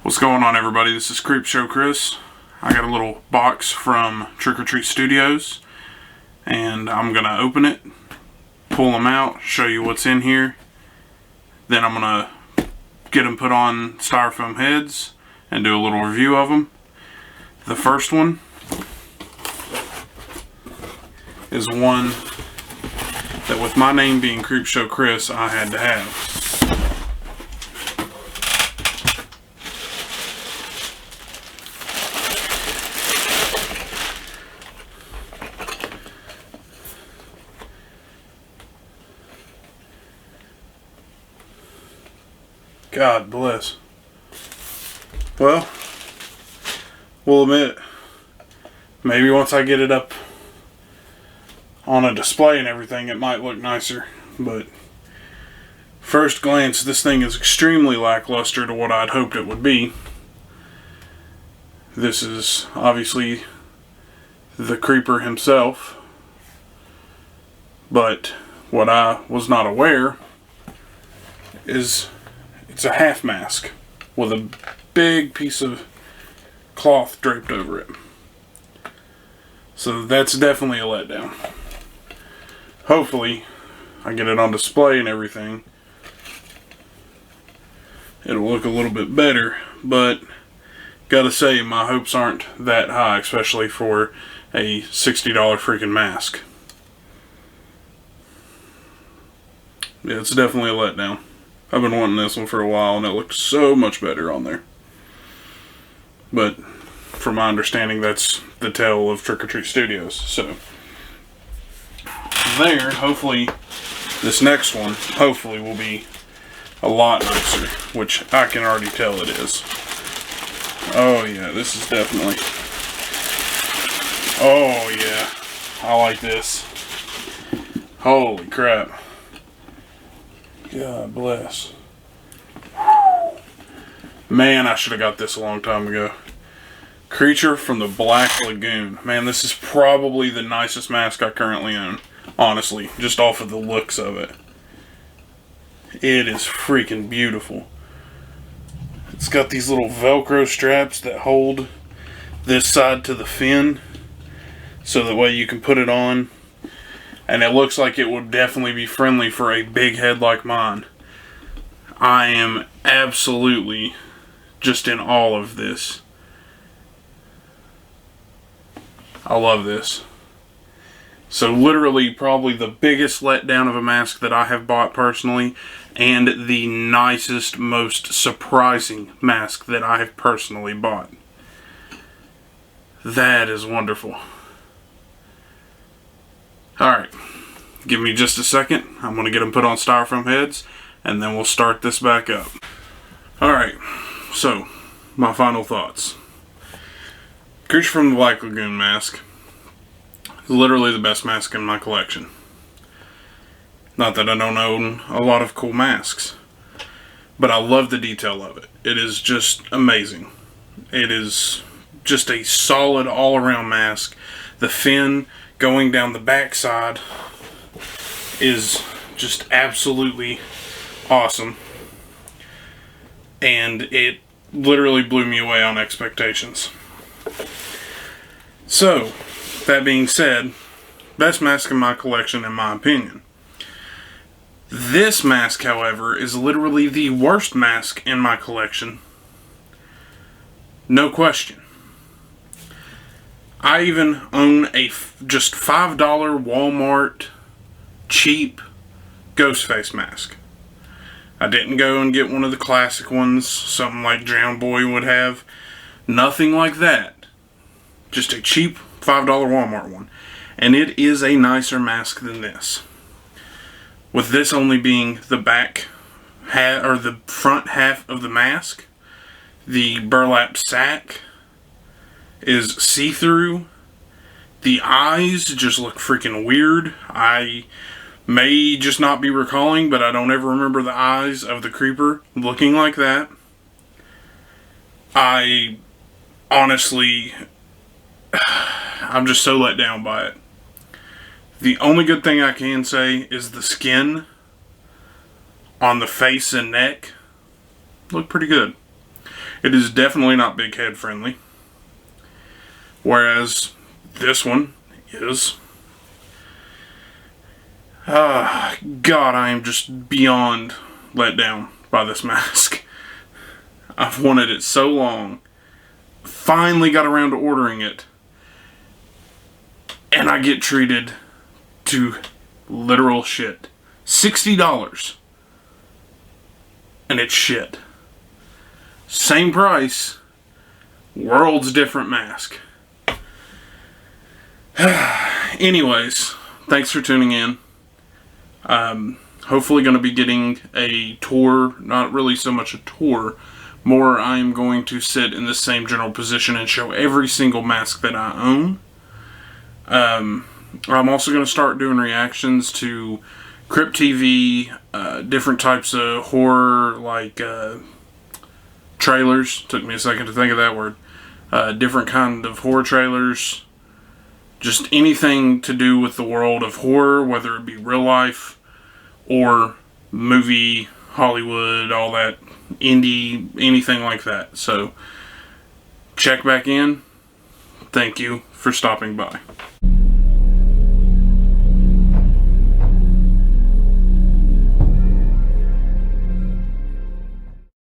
What's going on, everybody? This is Creepshow Chris. I got a little box from Trick or Treat Studios, and I'm gonna open it, pull them out, show you what's in here. Then I'm gonna get them put on styrofoam heads and do a little review of them. The first one is one that, with my name being Creepshow Chris, I had to have. God bless. Well, we'll admit, maybe once I get it up on a display and everything, it might look nicer. But first glance, this thing is extremely lackluster to what I'd hoped it would be. This is obviously the creeper himself, but what I was not aware is it's a half mask with a big piece of cloth draped over it. So that's definitely a letdown. Hopefully, I get it on display and everything, it'll look a little bit better, but gotta say, my hopes aren't that high, especially for a $60 freaking mask. Yeah, it's definitely a letdown. I've been wanting this one for a while, and it looked so much better on there. But from my understanding, that's the tale of Trick or Treat Studios. So there, hopefully this next one hopefully will be a lot nicer, which I can already tell it is. Oh yeah, this is definitely, oh yeah, I like this. Holy crap. God bless. Man, I should have got this a long time ago. Creature from the Black Lagoon. Man, this is probably the nicest mask I currently own. Honestly, just off of the looks of it. It is freaking beautiful. It's got these little Velcro straps that hold this side to the fin, so that way you can put it on. And it looks like it would definitely be friendly for a big head like mine. I am absolutely just in awe of this. I love this. So literally probably the biggest letdown of a mask that I have bought personally, and the nicest, most surprising mask that I have personally bought. That is wonderful. Alright, give me just a second. I'm going to get them put on styrofoam heads, and then we'll start this back up. Alright, so, my final thoughts. Creature from the Black Lagoon mask is literally the best mask in my collection. Not that I don't own a lot of cool masks, but I love the detail of it. It is just amazing. It is just a solid all-around mask. The fin going down the backside is just absolutely awesome, and it literally blew me away on expectations. So, that being said, best mask in my collection in my opinion. This mask, however, is literally the worst mask in my collection. No question. I even own a just $5 Walmart cheap ghost face mask. I didn't go and get one of the classic ones, something like Drown Boy would have. Nothing like that. Just a cheap $5 Walmart one. And it is a nicer mask than this. With this only being the back half, or the front half of the mask, the burlap sack is see-through. The eyes just look freaking weird. I may just not be recalling, but I don't ever remember the eyes of the creeper looking like that. I honestly, I'm just so let down by it. The only good thing I can say is the skin on the face and neck look pretty good. It is definitely not big head friendly. Whereas this one is. God, I am just beyond let down by this mask. I've wanted it so long. Finally got around to ordering it. And I get treated to literal shit. $60. And it's shit. Same price. World's different mask. Anyways, thanks for tuning in. Hopefully going to be getting a tour. Not really so much a tour. More, I'm going to sit in the same general position and show every single mask that I own. I'm also going to start doing reactions to Crypt TV, different types of horror, like trailers. Took me a second to think of that word. Different kind of horror trailers. Just anything to do with the world of horror, whether it be real life or movie, Hollywood, all that, indie, anything like that. So, check back in. Thank you for stopping by.